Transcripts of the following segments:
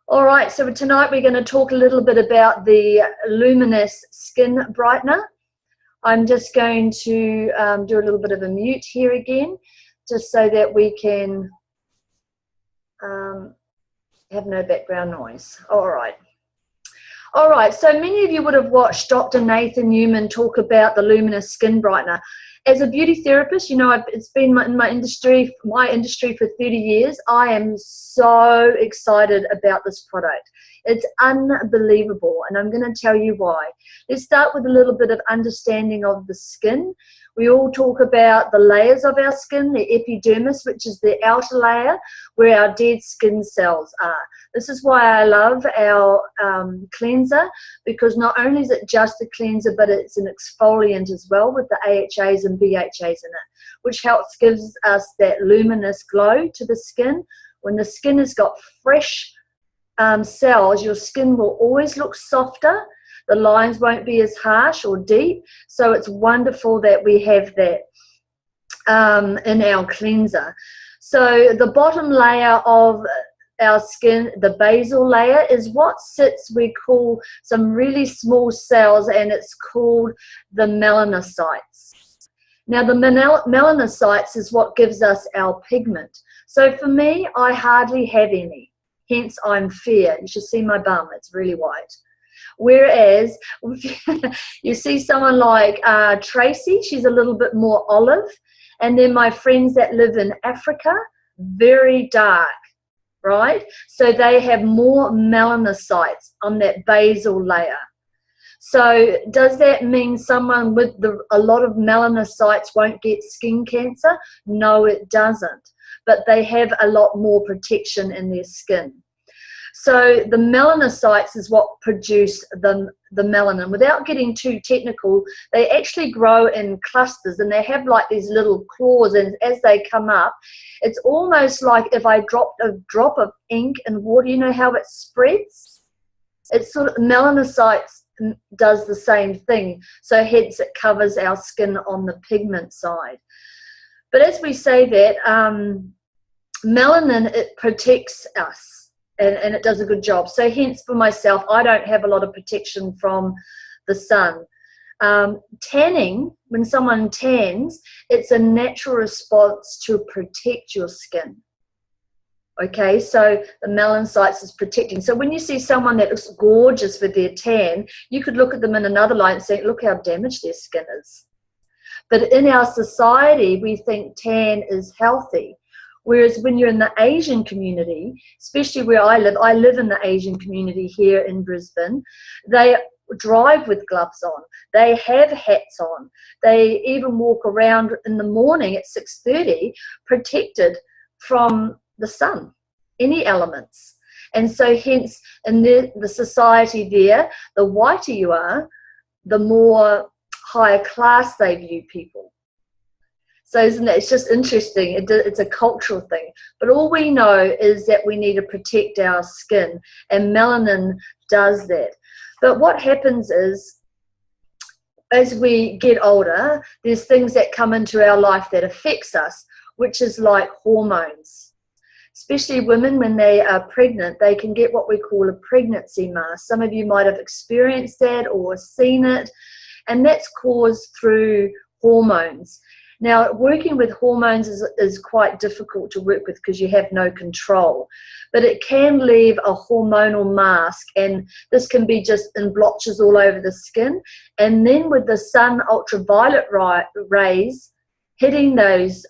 All right, so tonight we're going to talk a little bit about the Luminesce Skin Brightener. I'm just going to do a little bit of a mute here again, just so that we can have no background noise. All right. All right, so many of you would have watched Dr. Nathan Newman talk about the Luminesce Skin Brightener. As a beauty therapist, you know, it's been in my industry for 30 years. I am so excited about this product. It's unbelievable, and I'm going to tell you why. Let's start with a little bit of understanding of the skin. We all talk about the layers of our skin, the epidermis, which is the outer layer where our dead skin cells are. This is why I love our cleanser, because not only is it just a cleanser, but it's an exfoliant as well with the AHAs and BHAs in it, which helps gives us that luminous glow to the skin. When the skin has got fresh cells, your skin will always look softer. The lines won't be as harsh or deep. So it's wonderful that we have that in our cleanser. So the bottom layer of our skin, the basal layer, is what sits, we call some really small cells, and it's called the melanocytes. Now the melanocytes is what gives us our pigment. So for me, I hardly have any, hence I'm fair. You should see my bum, it's really white. Whereas you see someone like Tracy, she's a little bit more olive, and then my friends that live in Africa, very dark, right? So they have more melanocytes on that basal layer. So does that mean someone with a lot of melanocytes won't get skin cancer? No, it doesn't. But they have a lot more protection in their skin. So the melanocytes is what produce the melanin. Without getting too technical, they actually grow in clusters, and they have like these little claws, and as they come up, it's almost like if I dropped a drop of ink in water, you know how it spreads? It's sort of, melanocytes does the same thing, so hence it covers our skin on the pigment side. But as we say that, melanin, it protects us. And it does a good job. So hence for myself, I don't have a lot of protection from the sun. Tanning, when someone tans, it's a natural response to protect your skin. Okay, so the melanocytes is protecting. So when you see someone that looks gorgeous with their tan, you could look at them in another light and say, look how damaged their skin is. But in our society, we think tan is healthy. Whereas when you're in the Asian community, especially where I live in the Asian community here in Brisbane, they drive with gloves on. They have hats on. They even walk around in the morning at 6:30 protected from the sun, any elements. And so hence in the society there, the whiter you are, the more higher class they view people. So isn't it, it's just interesting, it's a cultural thing. But all we know is that we need to protect our skin, and melanin does that. But what happens is, as we get older, there's things that come into our life that affects us, which is like hormones. Especially women, when they are pregnant, they can get what we call a pregnancy mask. Some of you might have experienced that or seen it, and that's caused through hormones. Now, working with hormones is quite difficult to work with because you have no control, but it can leave a hormonal mask, and this can be just in blotches all over the skin. And then with the sun ultraviolet rays hitting those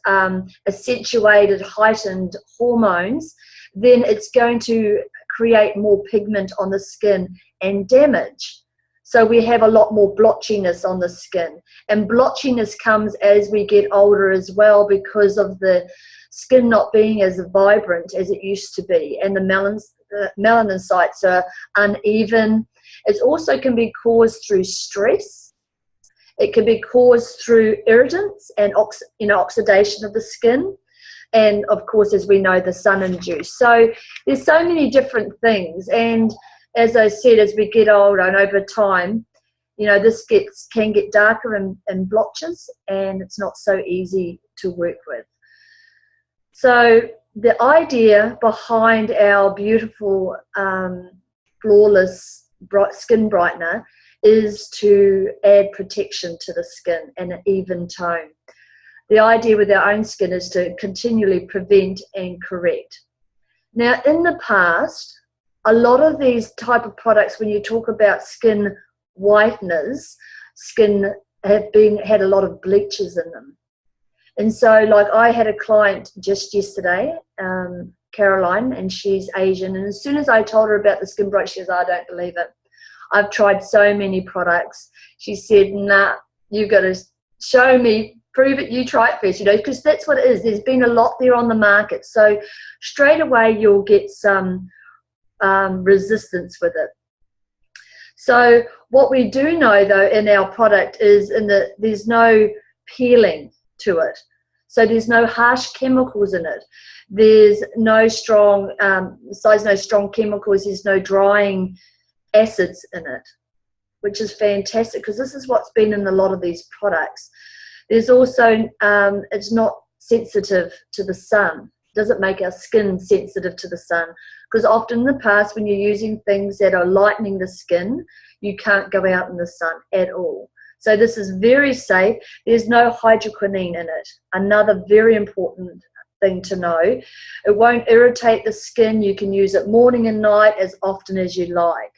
accentuated, heightened hormones, then it's going to create more pigment on the skin and damage. So we have a lot more blotchiness on the skin, and blotchiness comes as we get older as well, because of the skin not being as vibrant as it used to be, and the melanocytes are uneven. It also can be caused through stress. It can be caused through irritants and oxidation of the skin, and of course, as we know, the sun-induced. So there's so many different things, and as I said, as we get older and over time, you know, this can get darker in blotches, and it's not so easy to work with. So the idea behind our beautiful flawless skin brightener is to add protection to the skin and an even tone. The idea with our own skin is to continually prevent and correct. Now, in the past, a lot of these type of products, when you talk about skin whiteners, skin have had a lot of bleaches in them. And so, like, I had a client just yesterday, Caroline, and she's Asian, and as soon as I told her about the skin bright, she goes, I don't believe it. I've tried so many products. She said, nah, you've got to show me, prove it, you try it first, you know, because that's what it is. There's been a lot there on the market. So straight away you'll get some resistance with it. So what we do know, though, in our product is there's no peeling to it. So there's no harsh chemicals in it. There's no strong, besides no strong chemicals, there's no drying acids in it, which is fantastic, because this is what's been in a lot of these products. There's also, it's not sensitive to the sun. It doesn't make our skin sensitive to the sun, because often in the past when you're using things that are lightening the skin, you can't go out in the sun at all. So this is very safe. There's no hydroquinone in it. Another very important thing to know. It won't irritate the skin. You can use it morning and night as often as you like.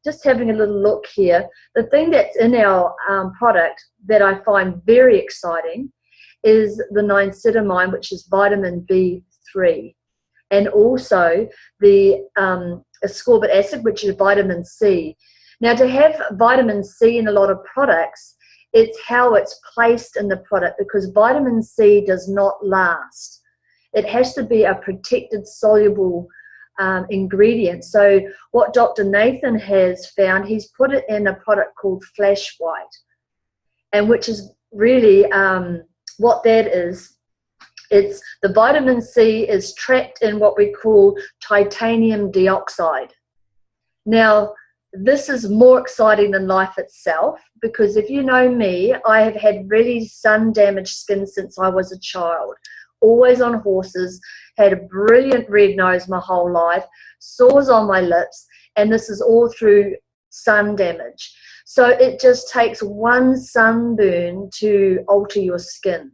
Just having a little look here. The thing that's in our product that I find very exciting is the niacinamide, which is vitamin B3, and also the ascorbic acid, which is vitamin C. Now, to have vitamin C in a lot of products, it's how it's placed in the product, because vitamin C does not last. It has to be a protected soluble ingredient. So what Dr. Nathan has found, he's put it in a product called Flash White, and which is really what that is. It's the vitamin C is trapped in what we call titanium dioxide. Now, this is more exciting than life itself, because if you know me, I have had really sun-damaged skin since I was a child. Always on horses, had a brilliant red nose my whole life, sores on my lips, and this is all through sun damage. So it just takes one sunburn to alter your skin.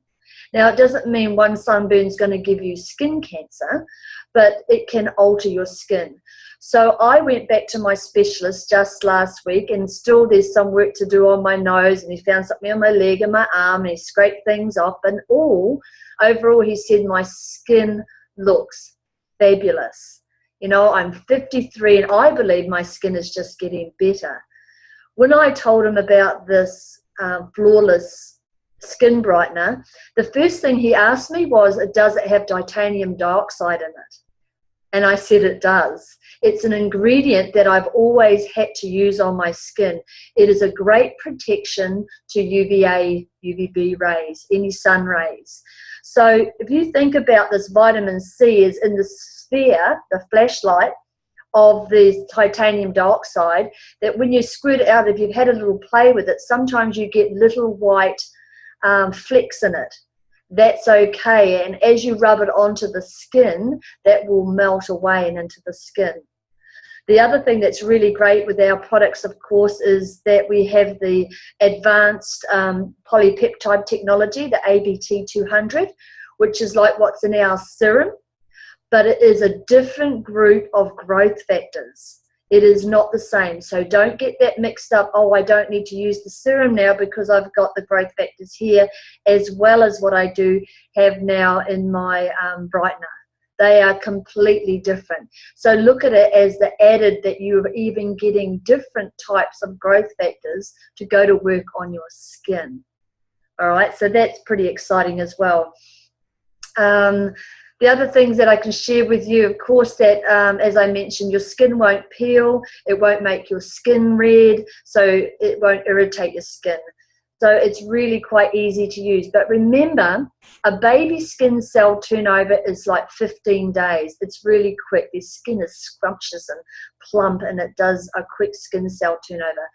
Now, it doesn't mean one sunburn is going to give you skin cancer, but it can alter your skin. So I went back to my specialist just last week, and still there's some work to do on my nose, and he found something on my leg and my arm, and he scraped things off, and overall he said my skin looks fabulous. You know, I'm 53 and I believe my skin is just getting better. When I told him about this flawless skin brightener, the first thing he asked me was, does it have titanium dioxide in it? And I said it does. It's an ingredient that I've always had to use on my skin. It is a great protection to UVA, UVB rays, any sun rays. So if you think about this, vitamin C is in the sphere, the flashlight of the titanium dioxide, that when you squirt it out, if you've had a little play with it, sometimes you get little white flecks in it. That's okay, and as you rub it onto the skin, that will melt away and into the skin. The other thing that's really great with our products, of course, is that we have the advanced polypeptide technology, the ABT200, which is like what's in our serum, but it is a different group of growth factors. It is not the same. So don't get that mixed up. Oh, I don't need to use the serum now because I've got the growth factors here, as well as what I do have now in my brightener. They are completely different. So look at it as the added that you're even getting different types of growth factors to go to work on your skin. All right, so that's pretty exciting as well. The other things that I can share with you, of course, that as I mentioned, your skin won't peel, it won't make your skin red, so it won't irritate your skin. So it's really quite easy to use. But remember, a baby skin cell turnover is like 15 days. It's really quick. Their skin is scrumptious and plump, and it does a quick skin cell turnover.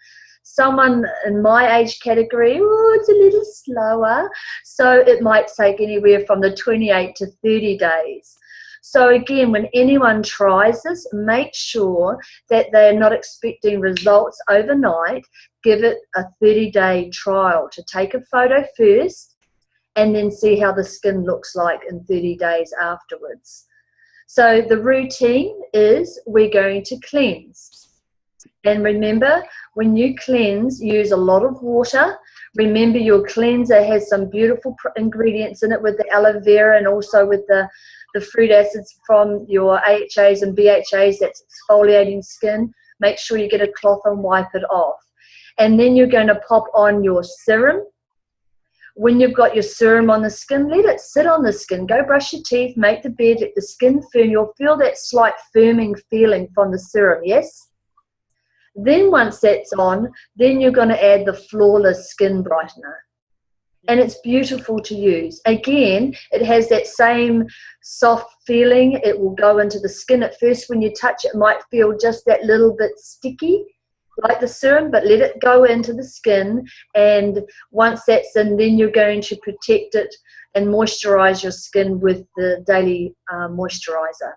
Someone in my age category, it's a little slower. So it might take anywhere from the 28 to 30 days. So again, when anyone tries this, make sure that they're not expecting results overnight. Give it a 30-day trial to take a photo first and then see how the skin looks like in 30 days afterwards. So the routine is we're going to cleanse. And remember, when you cleanse, use a lot of water. Remember, your cleanser has some beautiful ingredients in it with the aloe vera and also with the fruit acids from your AHAs and BHAs that's exfoliating skin. Make sure you get a cloth and wipe it off. And then you're going to pop on your serum. When you've got your serum on the skin, let it sit on the skin. Go brush your teeth, make the bed, let the skin firm. You'll feel that slight firming feeling from the serum, yes? Then once that's on, then you're going to add the Flawless Skin Brightener. And it's beautiful to use. Again, it has that same soft feeling. It will go into the skin. At first, when you touch it, it might feel just that little bit sticky, like the serum, but let it go into the skin. And once that's in, then you're going to protect it and moisturize your skin with the daily moisturizer,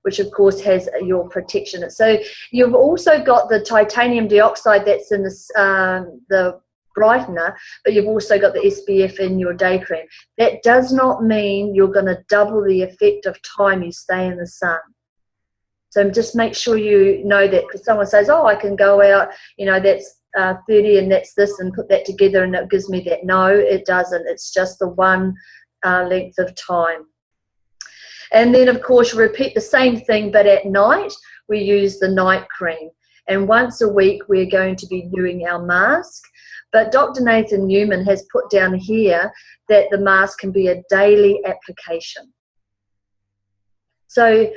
which of course has your protection. So you've also got the titanium dioxide that's in the brightener, but you've also got the SPF in your day cream. That does not mean you're going to double the effect of time you stay in the sun. So just make sure you know that, because someone says, oh, I can go out, you know, that's 30 and that's this, and put that together and it gives me that. No, it doesn't. It's just the one length of time. And then, of course, you repeat the same thing, but at night we use the night cream. And once a week we're going to be doing our mask. But Dr. Nathan Newman has put down here that the mask can be a daily application. So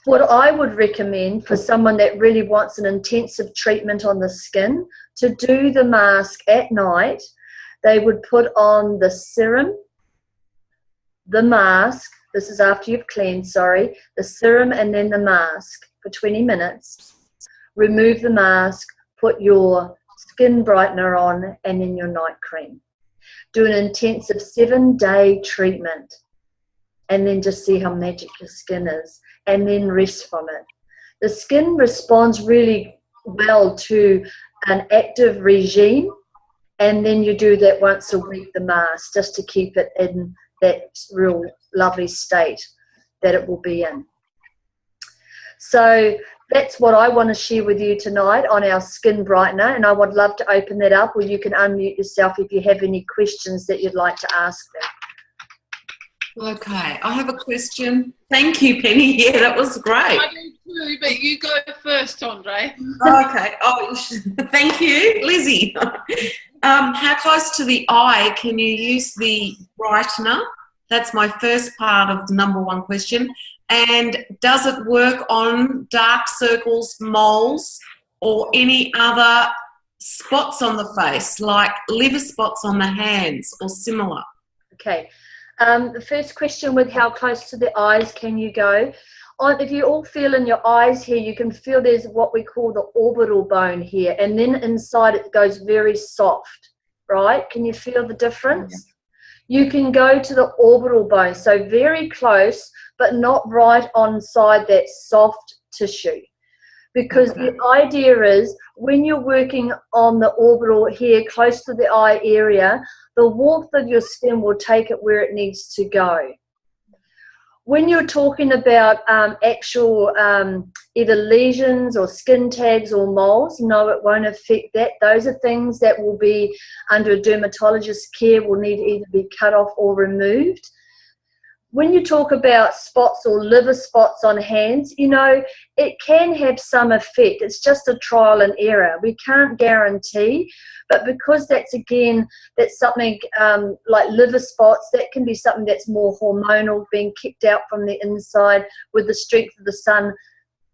what I would recommend for someone that really wants an intensive treatment on the skin, to do the mask at night, they would put on the serum, the mask, this is after you've cleansed, sorry, the serum and then the mask for 20 minutes. Remove the mask, put your skin brightener on, and then your night cream. Do an intensive 7-day treatment and then just see how magic your skin is, and then rest from it. The skin responds really well to an active regime, and then you do that once a week, the mask, just to keep it in that real lovely state that it will be in. So that's what I want to share with you tonight on our skin brightener, and I would love to open that up, or you can unmute yourself if you have any questions that you'd like to ask them. Okay, I have a question. Thank you, Penny. Yeah, that was great. I do too, but you go first, Andre. Okay. Oh, thank you, Lizzie. How close to the eye can you use the brightener? That's my first part of the number one question. And does it work on dark circles, moles, or any other spots on the face, like liver spots on the hands or similar? Okay. The first question with how close to the eyes can you go? If you all feel in your eyes here, you can feel there's what we call the orbital bone here, and then inside it goes very soft, right? Can you feel the difference? Yeah. You can go to the orbital bone, so very close, but not right on side that soft tissue. Because the idea is when you're working on the orbital here close to the eye area, the warmth of your skin will take it where it needs to go. When you're talking about actual either lesions or skin tags or moles, no, it won't affect that. Those are things that will be under a dermatologist's care, will need to either be cut off or removed. When you talk about spots or liver spots on hands, you know, it can have some effect. It's just a trial and error. We can't guarantee, but because that's, again, that's something like liver spots, that can be something that's more hormonal, being kicked out from the inside with the strength of the sun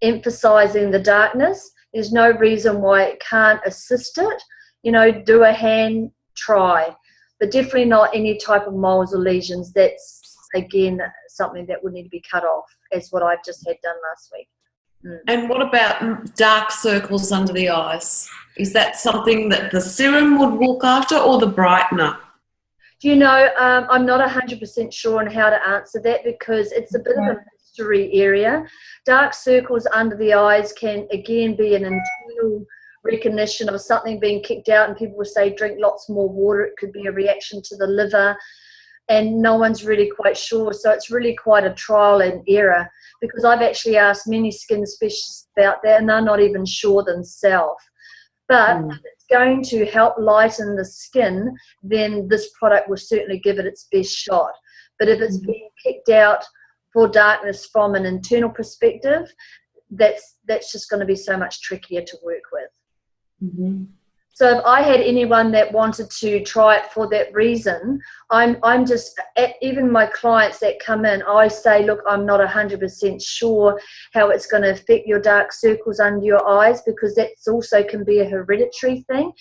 emphasizing the darkness. There's no reason why it can't assist it. You know, do a hand try, but definitely not any type of moles or lesions. That's, again, something that would need to be cut off, as what I've just had done last week. And what about dark circles under the eyes? Is that something that the serum would look after, or the brightener? Do you know, I'm not 100% sure on how to answer that, because it's a bit of a mystery area. Dark circles under the eyes can again be an internal recognition of something being kicked out, and people will say drink lots more water. It could be a reaction to the liver, and no one's really quite sure. So it's really quite a trial and error, because I've actually asked many skin specialists about that and they're not even sure themselves. But if it's going to help lighten the skin, then this product will certainly give it its best shot. But if it's being kicked out for darkness from an internal perspective, that's just going to be so much trickier to work with. Mm-hmm. So if I had anyone that wanted to try it for that reason, I'm just, even my clients that come in, I say, look, I'm not 100% sure how it's going to affect your dark circles under your eyes, because that also can be a hereditary thing.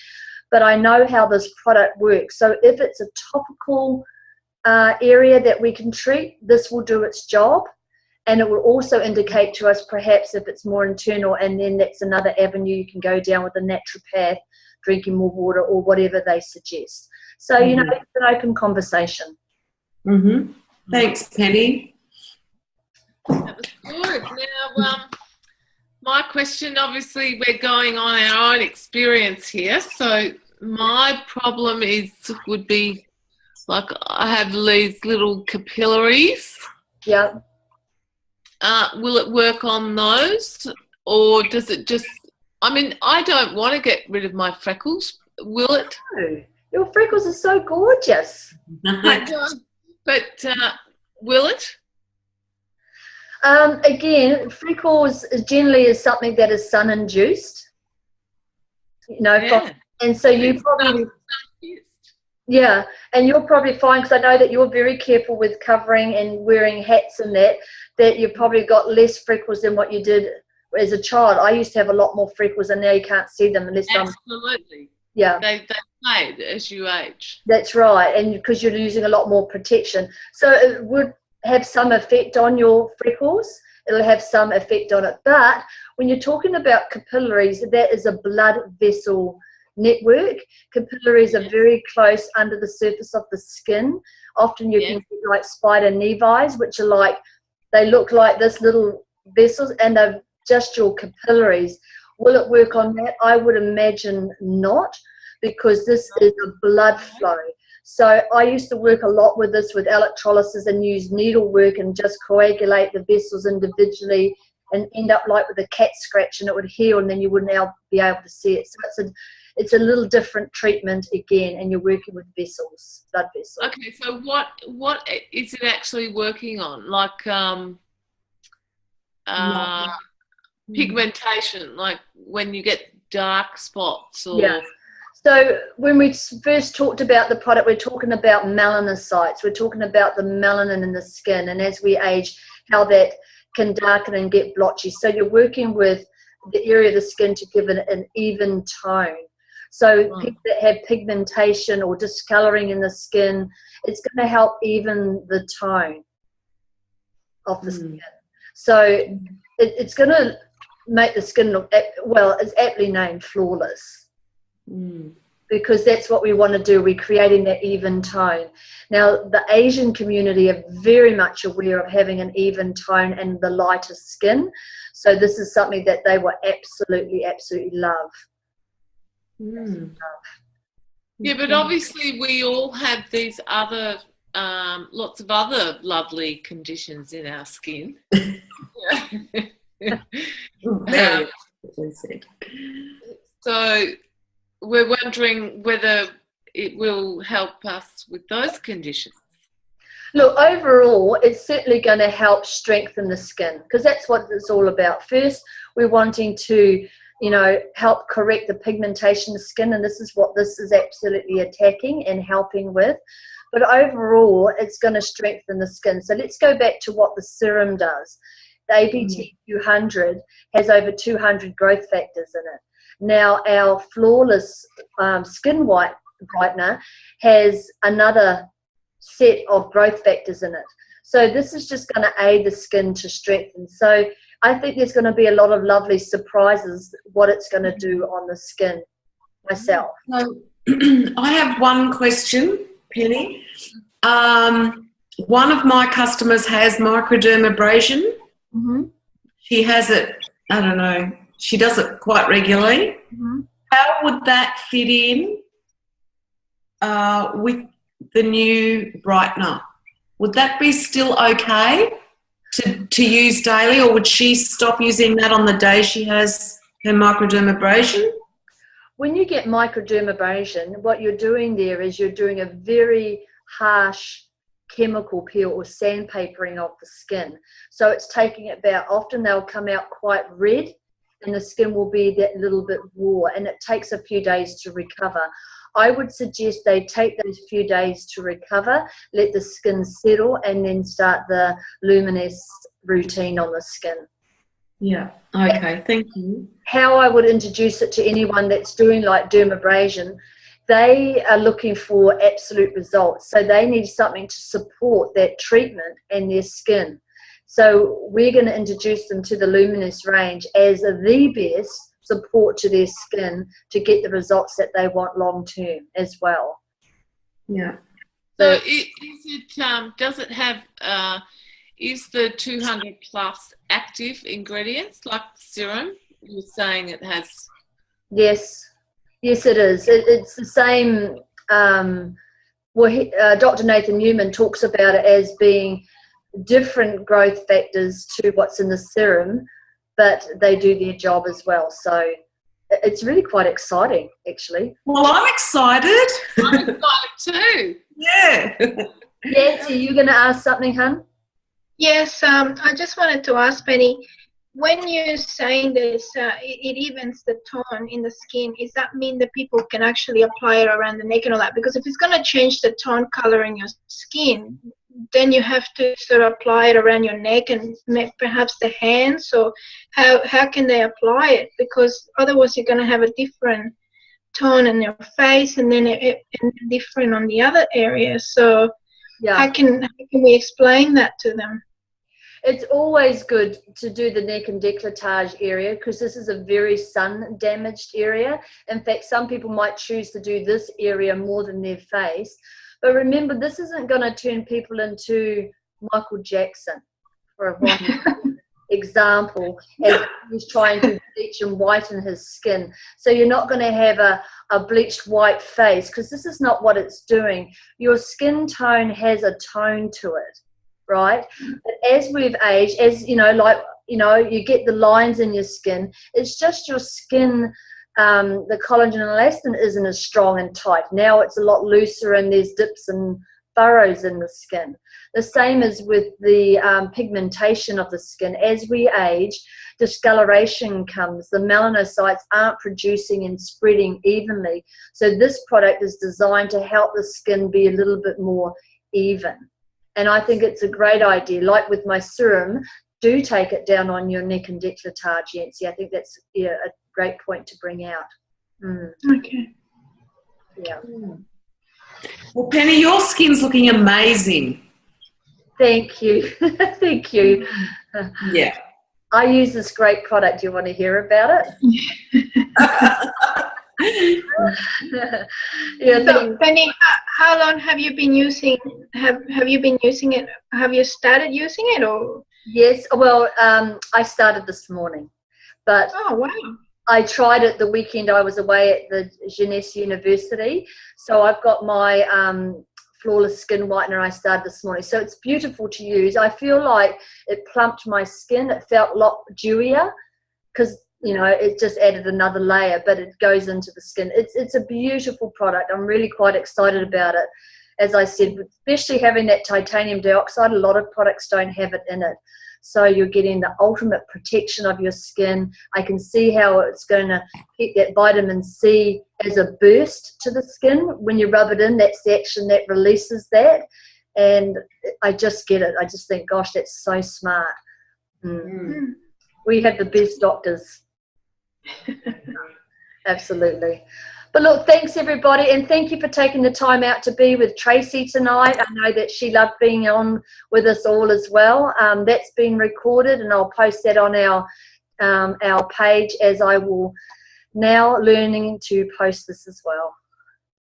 But I know how this product works. So if it's a topical area that we can treat, this will do its job. And it will also indicate to us perhaps if it's more internal, and then that's another avenue you can go down with a naturopath, drinking more water or whatever they suggest. So, you know, it's an open conversation. Mm-hmm. Thanks, Penny. That was good. Now, my question, obviously, we're going on our own experience here. So my problem would be, like, I have these little capillaries. Yeah. Will it work on those, or does it just, I mean, I don't want to get rid of my freckles. Will it? No. Your freckles are so gorgeous. But will it? Again, freckles generally is something that is sun-induced. You know, Yeah. and so you probably... Yeah, and you'll probably find, because I know that you're very careful with covering and wearing hats and that you've probably got less freckles than what you did as a child. I used to have a lot more freckles, and now you can't see them unless Absolutely. Yeah. They fade as you age. That's right, and because you're using a lot more protection. So it would have some effect on your freckles. It'll have some effect on it. But when you're talking about capillaries, that is a blood vessel network. Capillaries are very close under the surface of the skin. Often you can get like spider nevi, which are like, they look like this little vessels, and they're just your capillaries. Will it work on that? I would imagine not, because this is a blood flow. So I used to work a lot with this with electrolysis and use needlework and just coagulate the vessels individually and end up like with a cat scratch, and it would heal, and then you wouldn't be able to see it. So it's a little different treatment again, and you're working with vessels, blood vessels. Okay, so what is it actually working on? Like pigmentation, like when you get dark spots, or... Yeah. So when we first talked about the product, we're talking about melanocytes. We're talking about the melanin in the skin, and as we age, how that can darken and get blotchy. So you're working with the area of the skin to give it an even tone. So people that have pigmentation or discoloring in the skin, it's going to help even the tone of the skin. So it's going to make the skin look, well, it's aptly named flawless. Because that's what we want to do. We're creating that even tone. Now, the Asian community are very much aware of having an even tone and the lighter skin. So this is something that they will absolutely, absolutely love. Yeah, but obviously we all have these other, lots of other lovely conditions in our skin. So we're wondering whether it will help us with those conditions. Look, overall, it's certainly going to help strengthen the skin, because that's what it's all about. First, we're wanting to, you know, help correct the pigmentation of the skin, and this is what this is absolutely attacking and helping with. But overall, it's going to strengthen the skin. So let's go back to what the serum does. The ABT 200 has over 200 growth factors in it. Now, our flawless skin white brightener has another set of growth factors in it. So this is just going to aid the skin to strengthen. So I think there's going to be a lot of lovely surprises what it's going to do on the skin myself. So, I have one question, Penny. One of my customers has microdermabrasion, Mm-hmm. She has it, I don't know, she does it quite regularly. Mm-hmm. How would that fit in with the new brightener? Would that be still okay to use daily, or would she stop using that on the day she has her microdermabrasion? When you get microdermabrasion, what you're doing there is you're doing a very harsh chemical peel or sandpapering of the skin. So it's taking it back. Often they'll come out quite red and the skin will be that little bit raw, and it takes a few days to recover. I would suggest they take those few days to recover, let the skin settle, and then start the Luminesce routine on the skin. Yeah, okay, thank you. How I would introduce it to anyone that's doing like dermabrasion, they are looking for absolute results. So they need something to support that treatment and their skin. So we're going to introduce them to the Luminesce range as the best support to their skin to get the results that they want long term as well. Yeah. So does it have, is the 200 plus active ingredients like serum? You're saying it has? Yes, yes it is. It's the same. Dr. Nathan Newman talks about it as being different growth factors to what's in the serum, but they do their job as well. So it's really quite exciting, actually. Well, I'm excited. I'm excited too. Yeah. Nancy, you going to ask something, hun? Yes, I just wanted to ask Penny, when you're saying this, it evens the tone in the skin, does that mean that people can actually apply it around the neck and all that? Because if it's going to change the tone color in your skin, then you have to sort of apply it around your neck and perhaps the hands. So how can they apply it? Because otherwise you're going to have a different tone in your face and then it different on the other areas. So yeah. How can we explain that to them? It's always good to do the neck and décolletage area because this is a very sun damaged area. In fact, some people might choose to do this area more than their face. But remember, this isn't going to turn people into Michael Jackson, for one example, as he's trying to bleach and whiten his skin. So you're not going to have a bleached white face because this is not what it's doing. Your skin tone has a tone to it. Right, but as we've aged, as you know, you get the lines in your skin. It's just your skin, the collagen and elastin isn't as strong and tight. Now it's a lot looser, and there's dips and furrows in the skin. The same as with the pigmentation of the skin. As we age, discoloration comes. The melanocytes aren't producing and spreading evenly. So this product is designed to help the skin be a little bit more even. And I think it's a great idea. Like with my serum, do take it down on your neck and décolletage, Yancy. I think that's a great point to bring out. Okay. Yeah. Well, Penny, your skin's looking amazing. Thank you. Thank you. Yeah. I use this great product. Do you want to hear about it? Yeah, so, Penny, how long have you been using? Have you been using it? Have you started using it, or? Yes. Well, I started this morning, but oh wow! I tried it the weekend I was away at the Jeunesse University. So I've got my flawless skin whitener I started this morning. So it's beautiful to use. I feel like it plumped my skin. It felt a lot dewier because, you know, it just added another layer, but it goes into the skin. It's a beautiful product. I'm really quite excited about it. As I said, especially having that titanium dioxide, a lot of products don't have it in it. So you're getting the ultimate protection of your skin. I can see how it's going to keep that vitamin C as a burst to the skin. When you rub it in, that's the action that releases that. And I just get it. I just think, gosh, that's so smart. We have the best doctors. Absolutely. But look, thanks everybody, and thank you for taking the time out to be with Tracy tonight. I know that she loved being on with us all as well. That's been recorded, and I'll post that on our page, as I will now learning to post this as well.